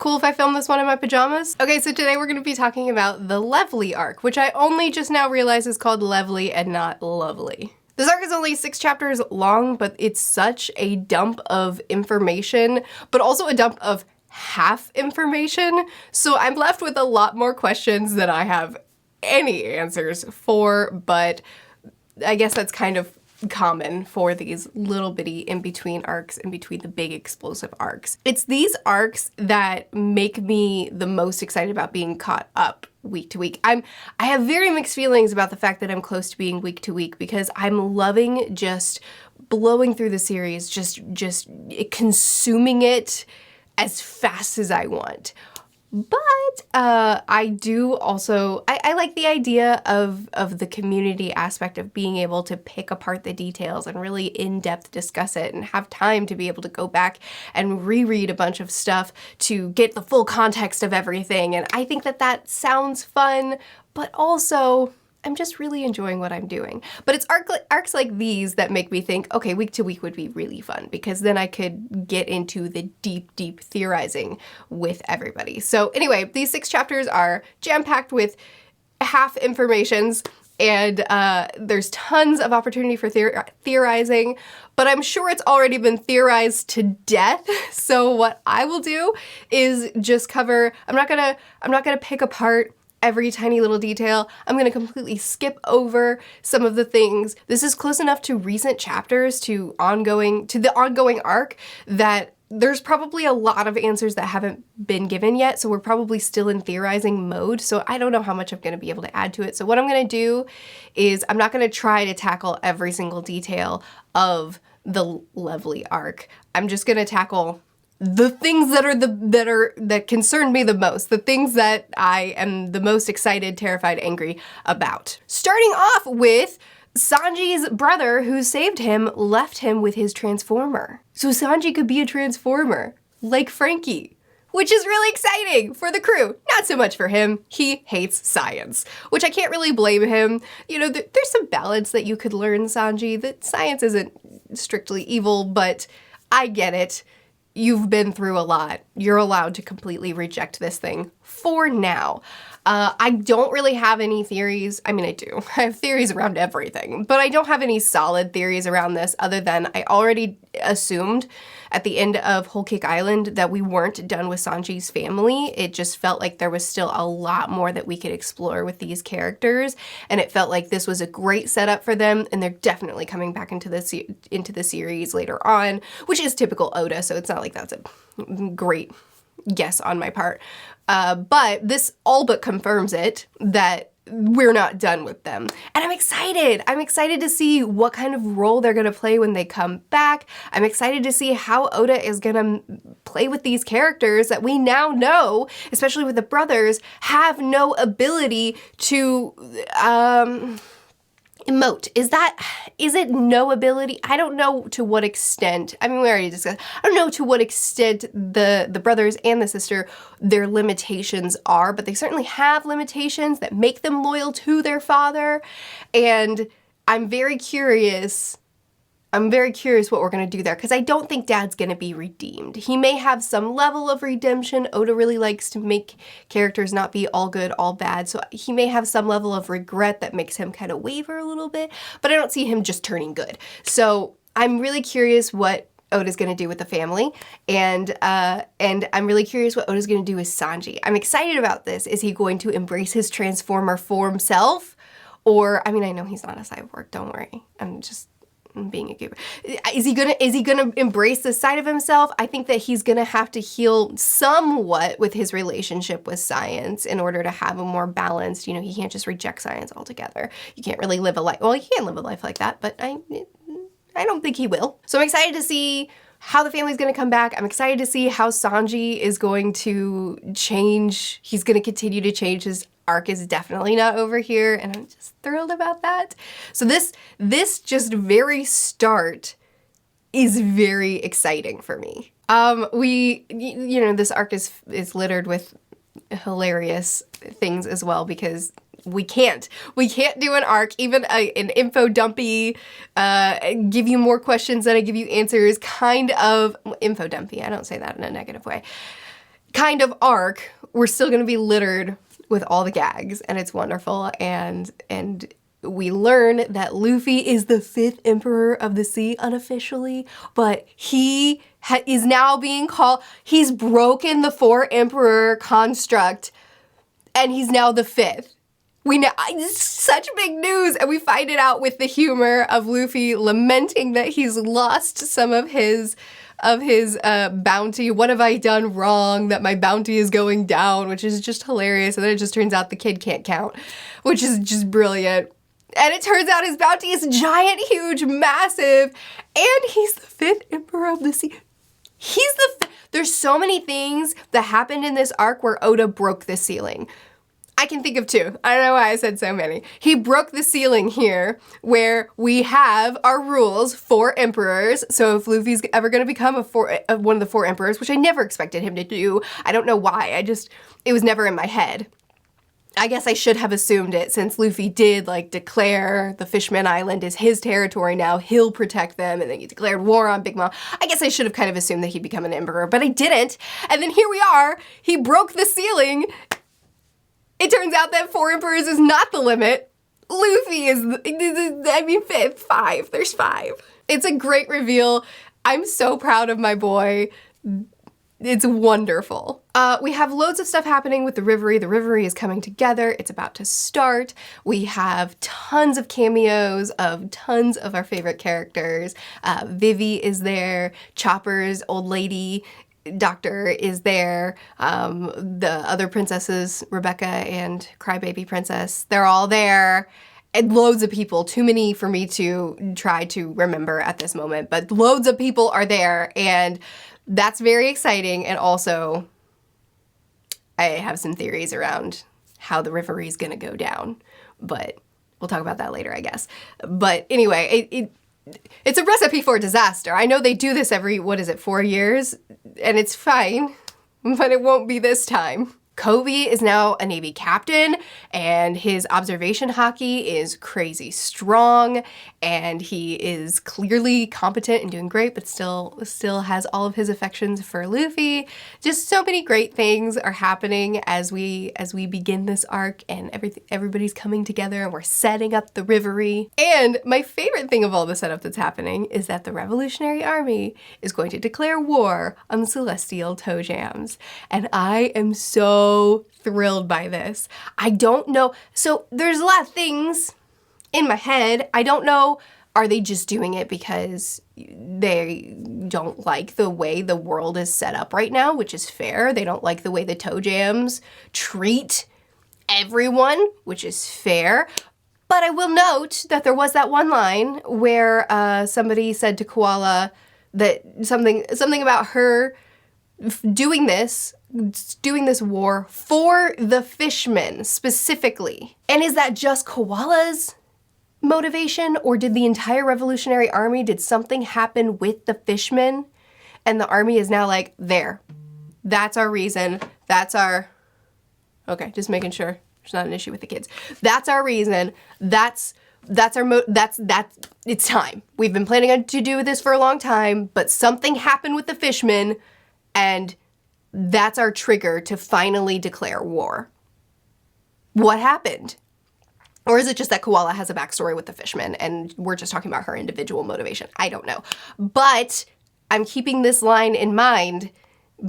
cool if I filmed this one in my pajamas? Okay, so today we're gonna be talking about the Levely Arc, which I only just now realized is called Levely and not Lovely. This arc is only 6 chapters long, but it's such a dump of information, but also a dump of half information. So I'm left with a lot more questions than I have any answers for, but I guess that's kind of common for these little bitty in-between arcs, in between the big explosive arcs. It's these arcs that make me the most excited about being caught up week to week. I have very mixed feelings about the fact that I'm close to being week to week because I'm loving just blowing through the series, just consuming it as fast as I want. But I do also, I like the idea of the community aspect of being able to pick apart the details and really in-depth discuss it and have time to be able to go back and reread a bunch of stuff to get the full context of everything. And I think that that sounds fun, but also I'm just really enjoying what I'm doing. But it's arcs like these that make me think, okay, week to week would be really fun because then I could get into the deep theorizing with everybody. So anyway, these 6 chapters are jam-packed with half informations and there's tons of opportunity for theorizing, but I'm sure it's already been theorized to death. So what I will do is just cover, I'm not gonna pick apart every tiny little detail. I'm gonna completely skip over some of the things. This is close enough to recent chapters, to the ongoing arc, that there's probably a lot of answers that haven't been given yet, so we're probably still in theorizing mode, so I don't know how much I'm gonna be able to add to it. So what I'm gonna do is I'm not gonna try to tackle every single detail of the Levely arc. I'm just gonna tackle the things that concern me the most, the things that I am the most excited, terrified, angry about. Starting off with Sanji's brother who saved him left him with his transformer. So Sanji could be a transformer, like Frankie, which is really exciting for the crew. Not so much for him. He hates science, which I can't really blame him. You know, there's some balance that you could learn, Sanji, that science isn't strictly evil, but I get it. You've been through a lot. You're allowed to completely reject this thing for now. I don't really have any theories. I mean, I do. I have theories around everything, but I don't have any solid theories around this other than I already assumed at the end of Whole Cake Island that we weren't done with Sanji's family. It just felt like there was still a lot more that we could explore with these characters, and it felt like this was a great setup for them, and they're definitely coming back into the series later on, which is typical Oda, so it's not like that's a great guess on my part. But this all but confirms it, that we're not done with them. And I'm excited. I'm excited to see what kind of role they're gonna play when they come back. I'm excited to see how Oda is gonna play with these characters that we now know, especially with the brothers, have no ability to, emote. Is it no ability? I don't know to what extent. I mean, we already discussed. I don't know to what extent the brothers and the sister, their limitations are, but they certainly have limitations that make them loyal to their father. And I'm very curious what we're gonna do there, because I don't think Dad's gonna be redeemed. He may have some level of redemption. Oda really likes to make characters not be all good, all bad, so he may have some level of regret that makes him kind of waver a little bit, but I don't see him just turning good. So I'm really curious what Oda's gonna do with the family, and I'm really curious what Oda's gonna do with Sanji. I'm excited about this. Is he going to embrace his Transformer form self? Or, I mean, I know he's not a cyborg, don't worry. I'm being a goober. Is he gonna embrace this side of himself? I think that he's gonna have to heal somewhat with his relationship with science in order to have a more balanced, you know, he can't just reject science altogether. You can't really live a life, well, he can live a life like that, but I don't think he will. So I'm excited to see how the family's gonna come back. I'm excited to see how Sanji is going to change. He's gonna continue to change. His arc is definitely not over here, and I'm just thrilled about that. So this just very start is very exciting for me. You know, this arc is littered with hilarious things as well, because we can't do an arc, even an info dumpy, give you more questions than I give you answers kind of info dumpy. I don't say that in a negative way. kind of arc, we're still gonna be littered with all the gags, and it's wonderful. And we learn that Luffy is the 5th Emperor of the Sea unofficially, but he is now being called, he's broken the 4 Emperor construct, and he's now the 5th. We know, it's such big news, and we find it out with the humor of Luffy lamenting that he's lost some of his bounty. What have I done wrong that my bounty is going down, which is just hilarious. And then it just turns out the kid can't count, which is just brilliant. And it turns out his bounty is giant, huge, massive, and he's the 5th Emperor of the Sea. There's so many things that happened in this arc where Oda broke the ceiling. I can think of 2. I don't know why I said so many. He broke the ceiling here where we have our rules, 4 emperors. So if Luffy's ever going to become one of the 4 emperors, which I never expected him to do, I don't know why. It was never in my head. I guess I should have assumed it since Luffy did like declare the Fishman Island is his territory now. He'll protect them, and then he declared war on Big Mom. I guess I should have kind of assumed that he'd become an emperor, but I didn't. And then here we are. He broke the ceiling. It turns out that 4 emperors is not the limit. Luffy is, 5. There's 5. It's a great reveal. I'm so proud of my boy. It's wonderful. We have loads of stuff happening with the Reverie. The Reverie is coming together. It's about to start. We have tons of cameos of tons of our favorite characters. Vivi is there. Chopper's old lady doctor is there. The other princesses, Rebecca and Crybaby Princess, they're all there. And loads of people, too many for me to try to remember at this moment, but loads of people are there, and that's very exciting. And also, I have some theories around how the Reverie is gonna go down, but we'll talk about that later, I guess. But anyway, it's a recipe for disaster. I know they do this every, 4 years? And it's fine, but it won't be this time. Kobe is now a Navy captain, and his observation haki is crazy strong, and he is clearly competent and doing great, but still has all of his affections for Luffy. Just so many great things are happening as we begin this arc, and everybody's coming together, and we're setting up the Reverie. And my favorite thing of all the setup that's happening is that the Revolutionary Army is going to declare war on the Celestial Toe Jams, and I am so thrilled by this. I don't know. So there's a lot of things in my head. I don't know, are they just doing it because they don't like the way the world is set up right now, which is fair. They don't like the way the Toe Jams treat everyone, which is fair. But I will note that there was that one line where somebody said to Koala that something about her doing this war for the Fishman specifically. And is that just Koala's motivation, or did the entire Revolutionary Army, did something happen with the Fishman and the army is now like, there, that's our reason, that's our, okay, just making sure there's not an issue with the kids. That's our reason, that's it's time. We've been planning to do this for a long time, but something happened with the Fishman, and that's our trigger to finally declare war. What happened? Or is it just that Koala has a backstory with the Fishman and we're just talking about her individual motivation? I don't know. But I'm keeping this line in mind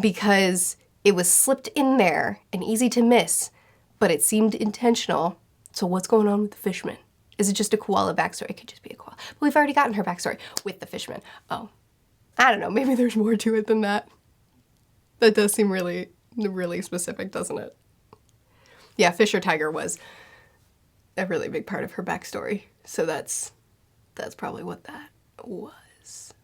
because it was slipped in there and easy to miss, but it seemed intentional. So what's going on with the Fishman? Is it just a Koala backstory? It could just be a Koala. But we've already gotten her backstory with the Fishman. Oh, I don't know. Maybe there's more to it than that. That does seem really, really specific, doesn't it? Yeah, Fisher Tiger was a really big part of her backstory. So that's probably what that was.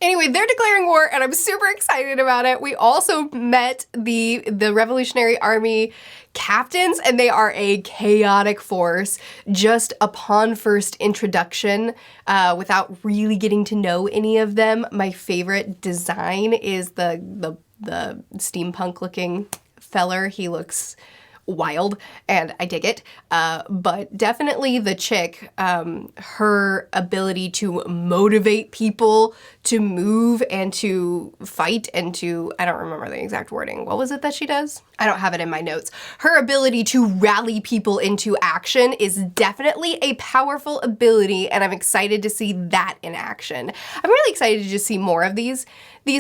Anyway, they're declaring war, and I'm super excited about it. We also met the Revolutionary Army captains, and they are a chaotic force. Just upon first introduction, without really getting to know any of them, my favorite design is the steampunk-looking feller. He looks wild, and I dig it. But definitely the chick, her ability to motivate people to move and to fight and to, I don't remember the exact wording. What was it that she does? I don't have it in my notes. Her ability to rally people into action is definitely a powerful ability, and I'm excited to see that in action. I'm really excited to just see more of these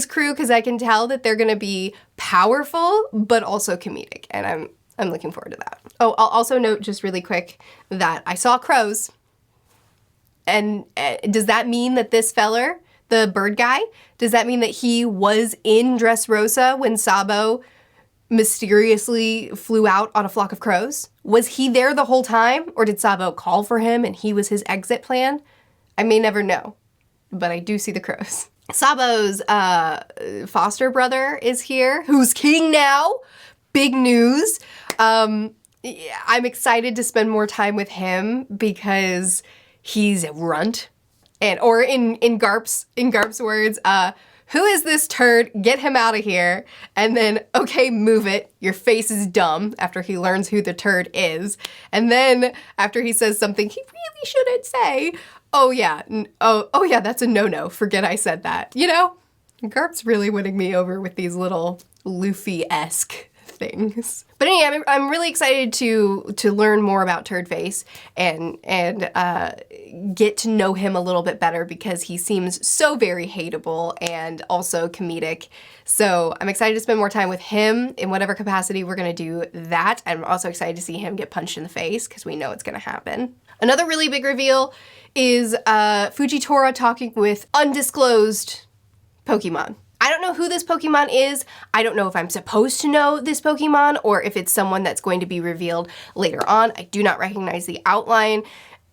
crew, because I can tell that they're gonna be powerful, but also comedic, and I'm looking forward to that. Oh, I'll also note just really quick that I saw crows, and does that mean that this feller, the bird guy, does that mean that he was in Dressrosa when Sabo mysteriously flew out on a flock of crows? Was he there the whole time, or did Sabo call for him and he was his exit plan? I may never know, but I do see the crows. Sabo's foster brother is here, who's king now. Big news. I'm excited to spend more time with him because he's a runt. Or in Garp's words, who is this turd? Get him out of here. And then, okay, move it. Your face is dumb, after he learns who the turd is. And then after he says something he really shouldn't say, oh yeah, that's a no-no. Forget I said that. You know, Garp's really winning me over with these little Luffy-esque things. But anyway, I'm really excited to learn more about Turdface and get to know him a little bit better, because he seems so very hateable and also comedic. So I'm excited to spend more time with him in whatever capacity we're gonna do that. I'm also excited to see him get punched in the face, because we know it's gonna happen. Another really big reveal is Fujitora talking with undisclosed Pokemon. I don't know who this Pokemon is. I don't know if I'm supposed to know this Pokemon or if it's someone that's going to be revealed later on. I do not recognize the outline,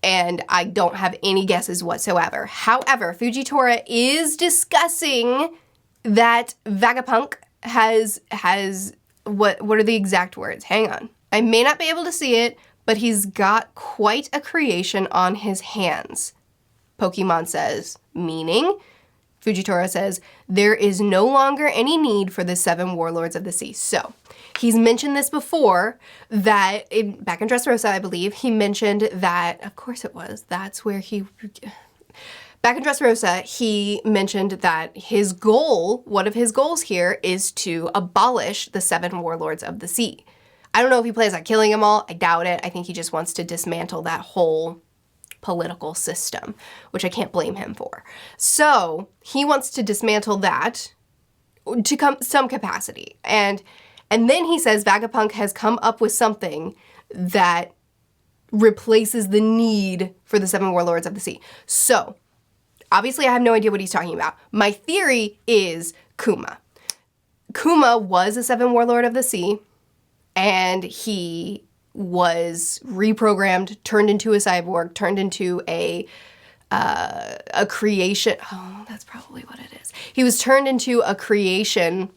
and I don't have any guesses whatsoever. However, Fujitora is discussing that Vegapunk has what are the exact words? Hang on. I may not be able to see it, but he's got quite a creation on his hands. Pokemon says, meaning, Fujitora says, there is no longer any need for the 7 warlords of the sea. So, he's mentioned this before, that back in Dressrosa, I believe, he mentioned that, of course it was, that's where back in Dressrosa, he mentioned that his goal, one of his goals here, is to abolish the 7 warlords of the sea. I don't know if he plans on killing them all. I doubt it. I think he just wants to dismantle that whole political system, which I can't blame him for. So he wants to dismantle that to some capacity. And then he says Vegapunk has come up with something that replaces the need for the 7 warlords of the sea. So obviously I have no idea what he's talking about. My theory is Kuma. Kuma was a 7 warlord of the sea, and he was reprogrammed, turned into a cyborg, turned into a creation. Oh, that's probably what it is. He was turned into a creation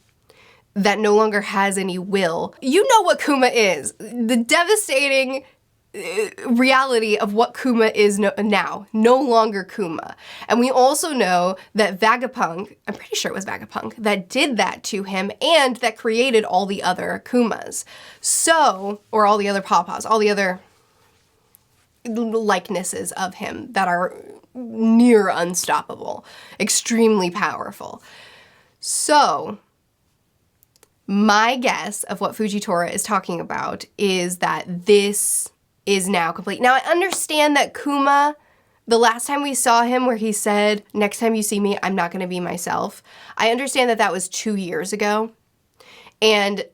that no longer has any will. You know what Kuma is. The devastating reality of what Kuma is now. No longer Kuma. And we also know that Vegapunk, I'm pretty sure it was Vegapunk, that did that to him and that created all the other Kumas. So, or all the other Pawpaws, all the other likenesses of him that are near unstoppable, extremely powerful. So, my guess of what Fujitora is talking about is that this is now complete. Now, I understand that Kuma, the last time we saw him where he said, next time you see me, I'm not going to be myself, I understand that that was 2 years ago. And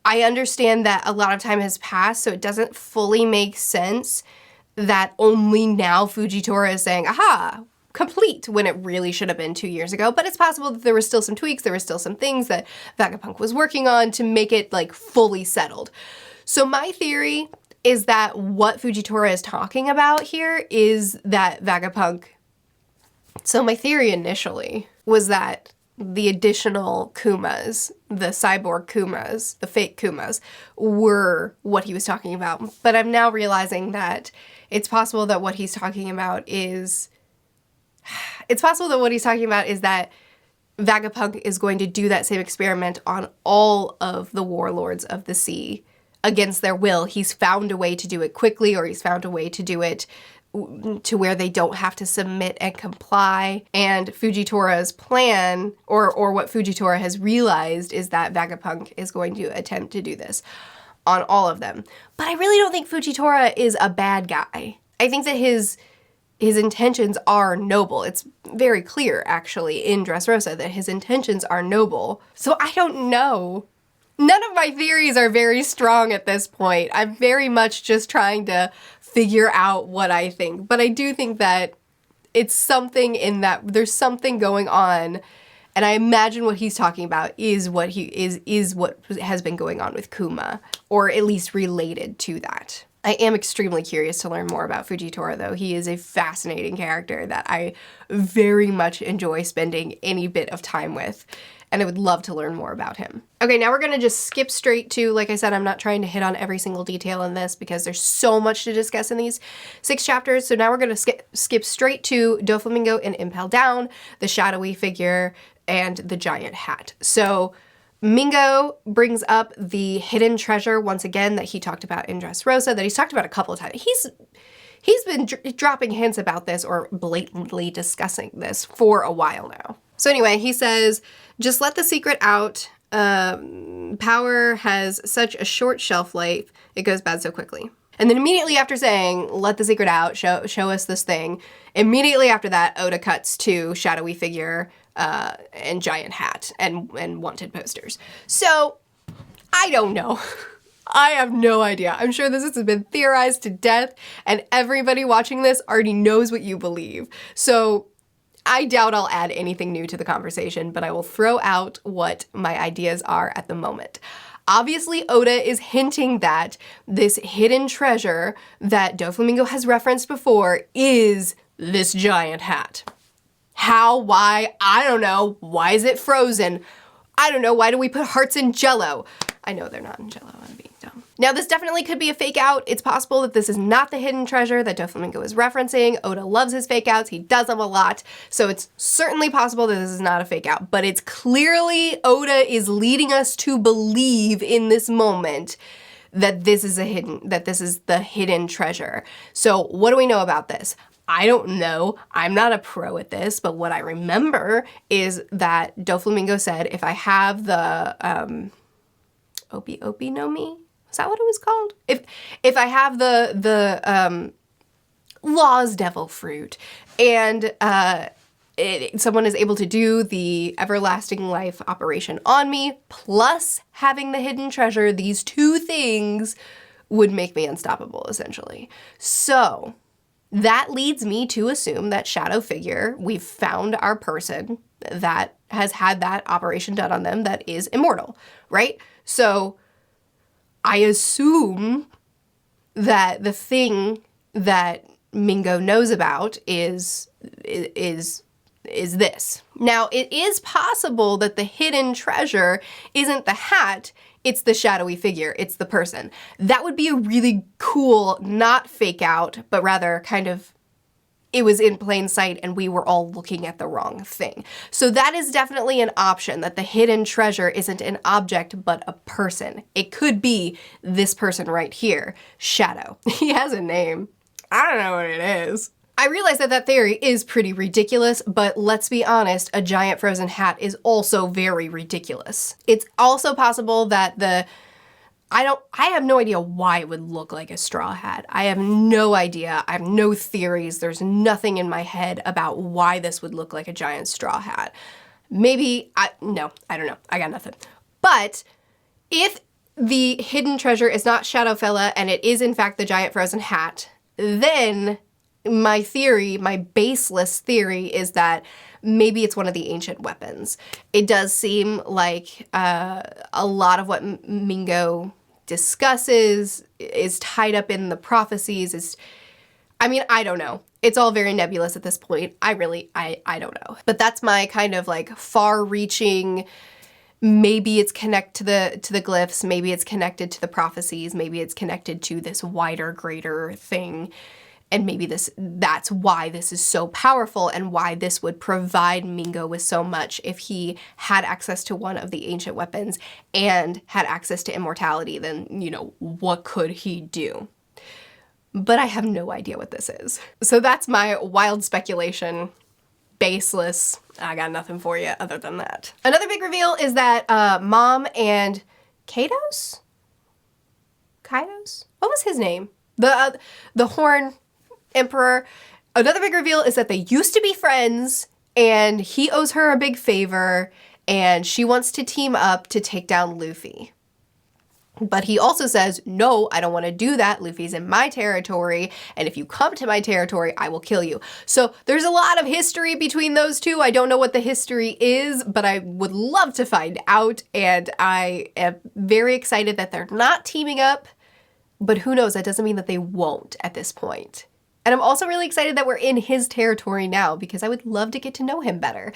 I understand that a lot of time has passed, so it doesn't fully make sense that only now Fujitora is saying, aha, complete, when it really should have been 2 years ago. But it's possible that there were still some tweaks, there were still some things that Vegapunk was working on to make it like fully settled. So my theory is that what Fujitora is talking about here is that Vegapunk. So my theory initially was that the additional Kumas, the cyborg Kumas, the fake Kumas, were what he was talking about. But I'm now realizing that it's possible that what he's talking about is that Vegapunk is going to do that same experiment on all of the warlords of the sea against their will. He's found a way to do it quickly, or he's found a way to do it to where they don't have to submit and comply. And Fujitora's plan, or what Fujitora has realized, is that Vegapunk is going to attempt to do this on all of them. But I really don't think Fujitora is a bad guy. I think that his intentions are noble. It's very clear, actually, in Dressrosa that his intentions are noble. So I don't know. None of my theories are very strong at this point. I'm very much just trying to figure out what I think. But I do think that it's something in that there's something going on. And I imagine what he's talking about is what has been going on with Kuma, or at least related to that. I am extremely curious to learn more about Fujitora, though. He is a fascinating character that I very much enjoy spending any bit of time with, and I would love to learn more about him. Okay, now we're gonna just skip straight to, like I said, I'm not trying to hit on every single detail in this because there's so much to discuss in these 6 chapters, so now we're gonna skip straight to Doflamingo and Impel Down, the shadowy figure, and the giant hat. So Mingo brings up the hidden treasure once again that he talked about in Dressrosa, that he's talked about a couple of times. He's been dropping hints about this, or blatantly discussing this, for a while now. So anyway, he says, just let the secret out. Power has such a short shelf life. It goes bad so quickly. And then immediately after saying, let the secret out, show us this thing, immediately after that, Oda cuts to shadowy figure and giant hat and wanted posters. So, I don't know. I have no idea. I'm sure this has been theorized to death, and everybody watching this already knows what you believe. So, I doubt I'll add anything new to the conversation, but I will throw out what my ideas are at the moment. Obviously, Oda is hinting that this hidden treasure that Doflamingo has referenced before is this giant hat. How? Why? I don't know. Why is it frozen? I don't know. Why do we put hearts in Jell-O? I know they're not in Jell-O. I'm being dumb. Now, this definitely could be a fake out. It's possible that this is not the hidden treasure that Doflamingo is referencing. Oda loves his fake outs. He does them a lot. So it's certainly possible that this is not a fake out, but it's clearly Oda is leading us to believe in this moment that this is the hidden treasure. So what do we know about this? I don't know. I'm not a pro at this, but what I remember is that Doflamingo said, if I have the Opi Opi no Mi? Is that what it was called? If I have the Law's Devil Fruit, and someone is able to do the everlasting life operation on me, plus having the hidden treasure, these 2 things would make me unstoppable, essentially. So that leads me to assume that shadow figure, we've found our person that has had that operation done on them that is immortal, right? So I assume that the thing that Mingo knows about is this. Now, it is possible that the hidden treasure isn't the hat, it's the shadowy figure, it's the person. That would be a really cool, not fake out, but rather kind of, it was in plain sight and we were all looking at the wrong thing. So that is definitely an option, that the hidden treasure isn't an object, but a person. It could be this person right here, Shadow. He has a name. I don't know what it is. I realize that that theory is pretty ridiculous, but let's be honest, a giant frozen hat is also very ridiculous. It's also possible that I have no idea why it would look like a straw hat. I have no idea. I have no theories. There's nothing in my head about why this would look like a giant straw hat. Maybe, no, I don't know. I got nothing. But if the hidden treasure is not Shadowfella and it is in fact the giant frozen hat, then my theory, my baseless theory, is that maybe it's one of the ancient weapons. It does seem like a lot of what Mingo discusses is tied up in the prophecies. I don't know. It's all very nebulous at this point. I don't know. But that's my kind of like far-reaching, maybe it's connected to the glyphs, maybe it's connected to the prophecies, maybe it's connected to this wider, greater thing. And maybe that's why this is so powerful and why this would provide Mingo with so much. If he had access to one of the ancient weapons and had access to immortality, then, you know, what could he do? But I have no idea what this is. So that's my wild speculation. Baseless. I got nothing for you other than that. Another big reveal is that Mom and Kaidos? What was his name? The Horn Emperor. Another big reveal is that they used to be friends and he owes her a big favor and she wants to team up to take down Luffy. But he also says, no, I don't want to do that. Luffy's in my territory, and if you come to my territory, I will kill you. So there's a lot of history between those two. I don't know what the history is, but I would love to find out, and I am very excited that they're not teaming up, but who knows? That doesn't mean that they won't at this point. And I'm also really excited that we're in his territory now, because I would love to get to know him better.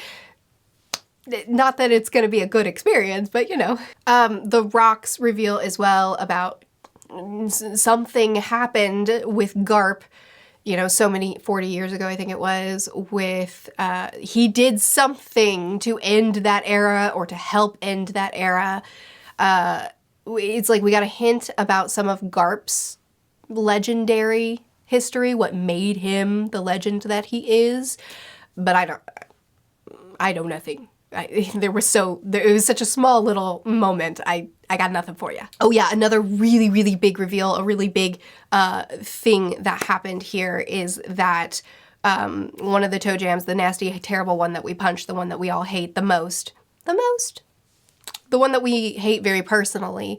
Not that it's going to be a good experience, but you know. The rocks reveal as well about something happened with Garp, you know, 40 years ago, I think it was, with, he did something to end that era or to help end that era. It's like we got a hint about some of Garp's legendary history, what made him the legend that he is, but I know nothing. It was such a small little moment. I got nothing for you. Oh yeah, another really, really big reveal, a really big thing that happened here is that one of the toe jams, the nasty, terrible one that we punched, the one that we all hate the most, the one that we hate very personally,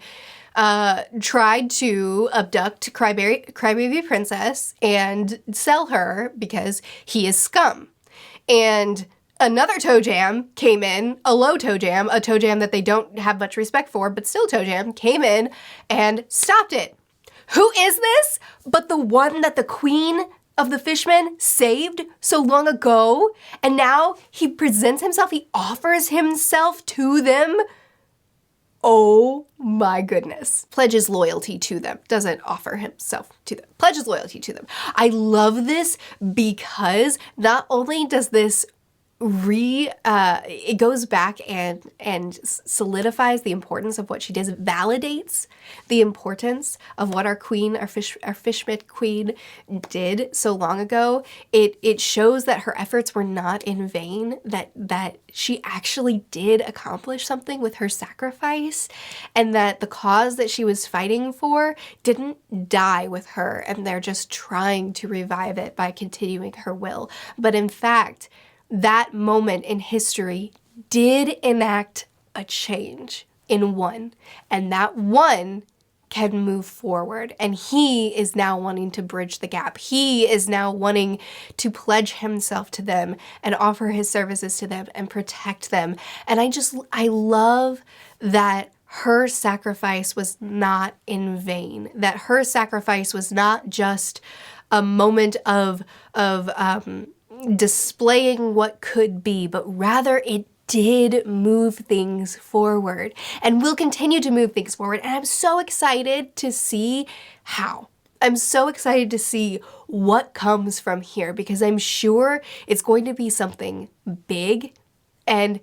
tried to abduct Crybaby Princess and sell her because he is scum. And another toe jam came in, a low toe jam, a toe jam that they don't have much respect for, but still toe jam, came in and stopped it. Who is this but the one that the queen of the Fishman saved so long ago? And now he presents himself, he offers himself to them. Oh my goodness. Pledges loyalty to them. Doesn't offer himself to them. Pledges loyalty to them. I love this because not only does this it goes back and solidifies the importance of what she does. It validates the importance of what our queen, our Fishman queen did so long ago. It shows that her efforts were not in vain, that she actually did accomplish something with her sacrifice, and that the cause that she was fighting for didn't die with her, and they're just trying to revive it by continuing her will. But in fact, that moment in history did enact a change in one, and that one can move forward. And he is now wanting to bridge the gap. He is now wanting to pledge himself to them and offer his services to them and protect them. And I love that her sacrifice was not in vain, that her sacrifice was not just a moment of displaying what could be, but rather it did move things forward and will continue to move things forward. And I'm so excited to see how. I'm so excited to see what comes from here, because I'm sure it's going to be something big and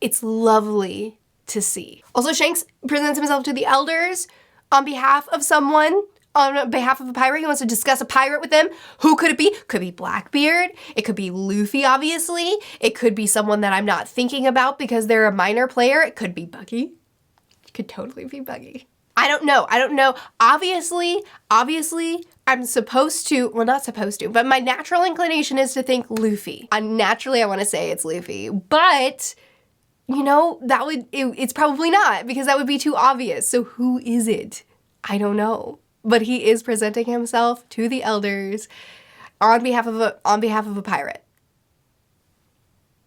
it's lovely to see. Also, Shanks presents himself to the elders on behalf of someone. On behalf of a pirate, he wants to discuss a pirate with them. Who could it be? Could be Blackbeard. It could be Luffy, obviously. It could be someone that I'm not thinking about because they're a minor player. It could be Buggy. It could totally be Buggy. I don't know. Obviously, I'm supposed to, well, not supposed to, but my natural inclination is to think Luffy. Naturally, I want to say it's Luffy, but you know, it's probably not, because that would be too obvious. So who is it? I don't know. But he is presenting himself to the elders on behalf of a pirate.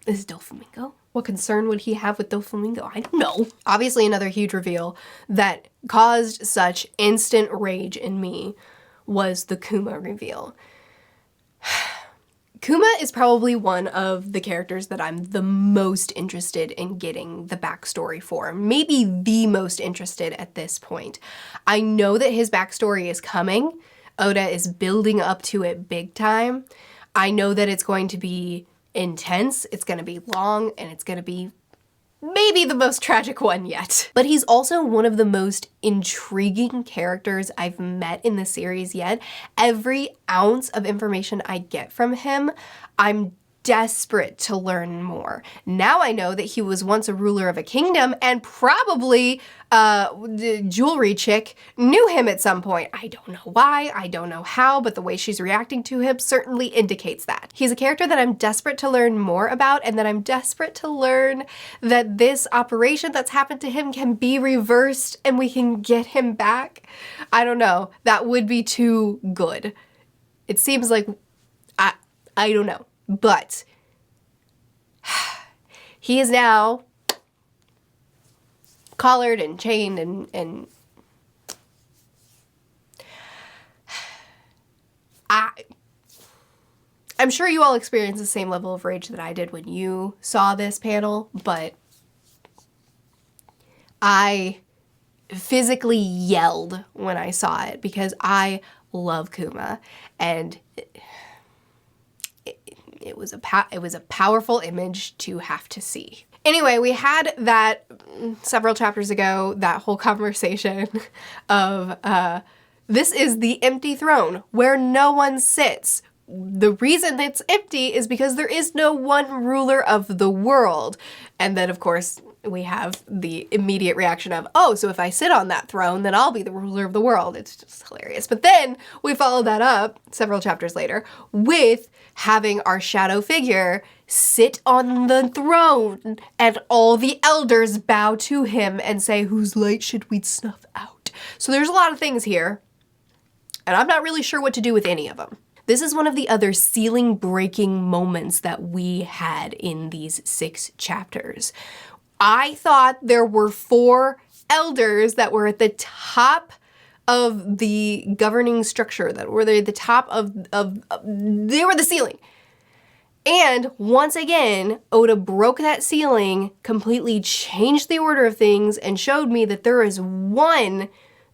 Is it Doflamingo? What concern would he have with Doflamingo? I don't know. Obviously, another huge reveal that caused such instant rage in me was the Kuma reveal. Kuma is probably one of the characters that I'm the most interested in getting the backstory for. Maybe the most interested at this point. I know that his backstory is coming. Oda is building up to it big time. I know that it's going to be intense, it's going to be long, and it's going to be maybe the most tragic one yet. But he's also one of the most intriguing characters I've met in the series yet. Every ounce of information I get from him, I'm desperate to learn more. Now I know that he was once a ruler of a kingdom, and probably the jewelry chick knew him at some point. I don't know why, I don't know how, but the way she's reacting to him certainly indicates that. He's a character that I'm desperate to learn more about, and that I'm desperate to learn that this operation that's happened to him can be reversed and we can get him back. I don't know. That would be too good. It seems like, I don't know. But he is now collared and chained and I'm sure you all experienced the same level of rage that I did when you saw this panel, but I physically yelled when I saw it because I love Kuma, and it was a powerful image to have to see. Anyway, we had that several chapters ago, that whole conversation of this is the empty throne where no one sits. The reason it's empty is because there is no one ruler of the world. And then, of course, we have the immediate reaction of, oh, so if I sit on that throne, then I'll be the ruler of the world. It's just hilarious. But then we follow that up several chapters later with having our shadow figure sit on the throne and all the elders bow to him and say, whose light should we snuff out? So there's a lot of things here, and I'm not really sure what to do with any of them. This is one of the other ceiling-breaking moments that we had in these 6 chapters. I thought there were 4 elders that were at the top of the governing structure, that were the top of they were the ceiling. And once again, Oda broke that ceiling, completely changed the order of things, and showed me that there is one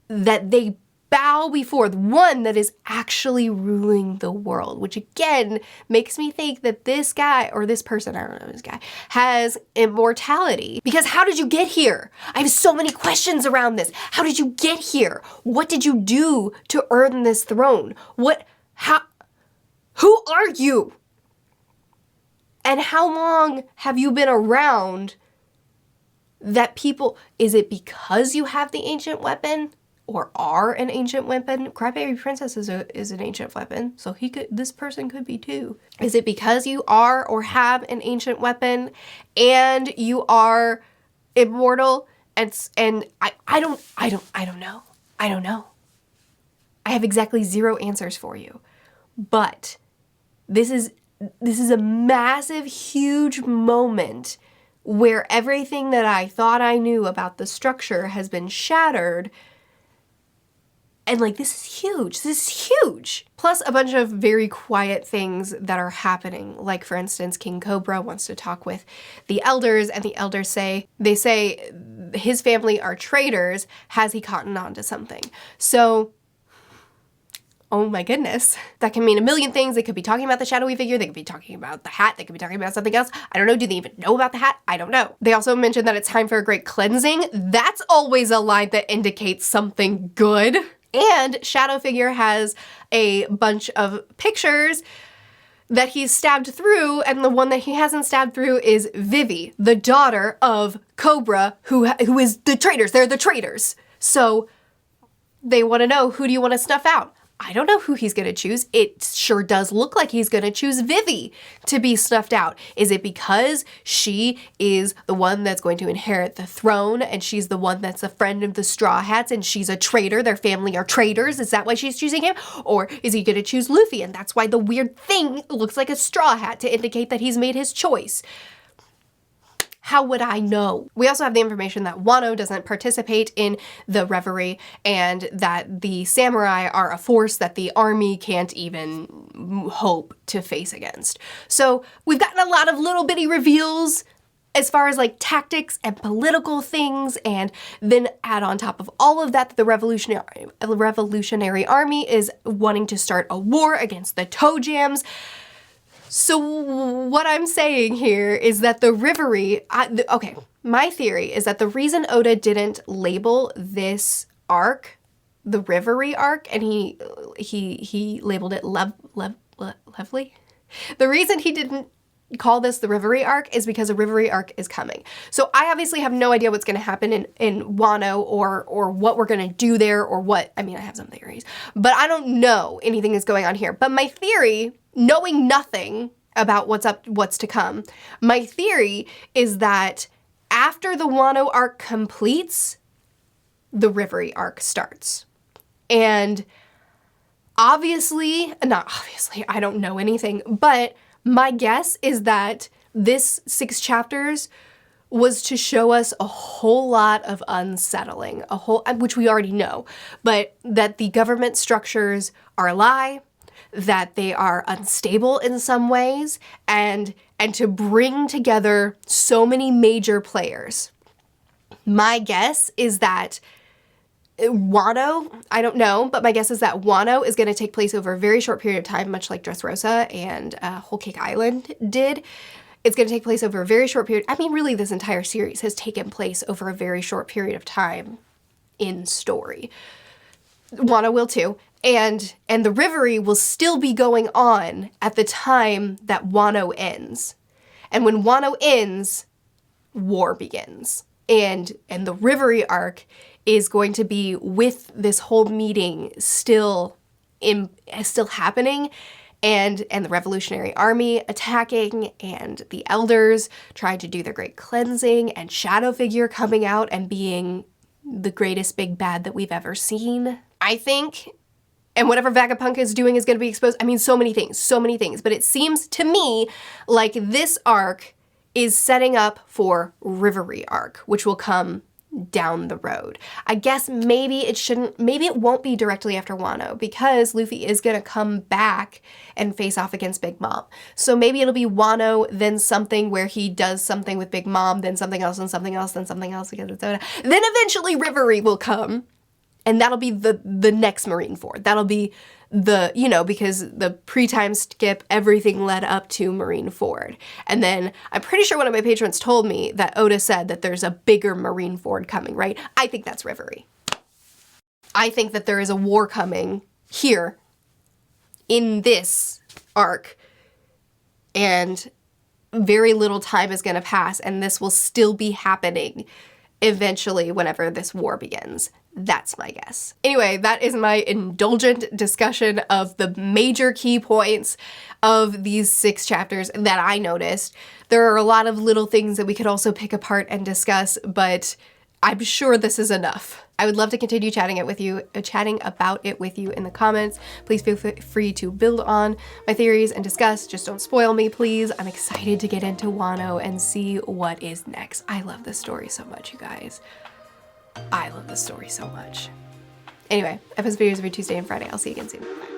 that they bow before, the one that is actually ruling the world, which again makes me think that this guy, or this person, I don't know, this guy, has immortality. Because how did you get here? I have so many questions around this. How did you get here? What did you do to earn this throne? Who are you? And how long have you been around that people, is it because you have the ancient weapon? Or are an ancient weapon? Crybaby Princess is an ancient weapon, so this person could be too. Is it because you are or have an ancient weapon and you are immortal? And I don't know. I don't know. I have exactly 0 answers for you. But this is a massive, huge moment where everything that I thought I knew about the structure has been shattered. And like, this is huge. This is huge. Plus a bunch of very quiet things that are happening. Like, for instance, King Cobra wants to talk with the elders, and the elders say his family are traitors. Has he caught on to something? So, oh my goodness. That can mean a million things. They could be talking about the shadowy figure. They could be talking about the hat. They could be talking about something else. I don't know. Do they even know about the hat? I don't know. They also mentioned that it's time for a great cleansing. That's always a line that indicates something good. And Shadow Figure has a bunch of pictures that he's stabbed through, and the one that he hasn't stabbed through is Vivi, the daughter of Cobra, who is the traitors. They're the traitors. So they want to know, who do you want to snuff out? I don't know who he's going to choose. It sure does look like he's going to choose Vivi to be snuffed out. Is it because she is the one that's going to inherit the throne, and she's the one that's a friend of the Straw Hats, and she's a traitor? Their family are traitors. Is that why she's choosing him? Or is he going to choose Luffy, and that's why the weird thing looks like a straw hat to indicate that he's made his choice? How would I know? We also have the information that Wano doesn't participate in the Reverie, and that the samurai are a force that the army can't even hope to face against. So we've gotten a lot of little bitty reveals as far as like tactics and political things, and then add on top of all of that, the Revolutionary Army is wanting to start a war against the toe jams. So what I'm saying here is that the Reverie, okay, my theory is that the reason Oda didn't label this arc the Reverie Arc, and he labeled it Levely. The reason he didn't call this the Reverie Arc is because a Reverie Arc is coming. So I obviously have no idea what's going to happen in Wano or what we're going to do there or what, I mean, I have some theories, but I don't know anything that's going on here. But my theory, knowing nothing about what's to come, my theory is that after the Wano arc completes, the Reverie Arc starts. And not obviously, I don't know anything, but my guess is that this 6 chapters was to show us a whole lot of unsettling, which we already know, but that the government structures are a lie, that they are unstable in some ways, and to bring together so many major players. My guess is that Wano, I don't know, but my guess is that Wano is going to take place over a very short period of time, much like Dressrosa and Whole Cake Island did. It's going to take place over a very short period. I mean, really, this entire series has taken place over a very short period of time in story. Wano will too. And the Reverie will still be going on at the time that Wano ends. And when Wano ends, war begins. And the Reverie Arc is going to be with this whole meeting still happening, and the Revolutionary Army attacking, and the elders trying to do their great cleansing, and Shadow Figure coming out and being the greatest big bad that we've ever seen, I think. And whatever Vegapunk is doing is going to be exposed. I mean, so many things. But it seems to me like this arc is setting up for Reverie Arc, which will come down the road. I guess maybe it won't be directly after Wano, because Luffy is going to come back and face off against Big Mom. So maybe it'll be Wano, then something where he does something with Big Mom, then something else, then something else, then something else against Soda. Then eventually Reverie will come, and that'll be the next Marineford. That'll be because the pre-time skip, everything led up to Marineford. And then I'm pretty sure one of my patrons told me that Oda said that there's a bigger Marineford coming, right? I think that's Reverie. I think that there is a war coming here in this arc, and very little time is going to pass, and this will still be happening eventually whenever this war begins. That's my guess. Anyway, that is my indulgent discussion of the major key points of these 6 chapters that I noticed. There are a lot of little things that we could also pick apart and discuss, but I'm sure this is enough. I would love to continue chatting about it with you in the comments. Please feel free to build on my theories and discuss. Just don't spoil me, please. I'm excited to get into Wano and see what is next. I love this story so much, you guys. I love this story so much. Anyway, I post videos every Tuesday and Friday. I'll see you again soon. Bye.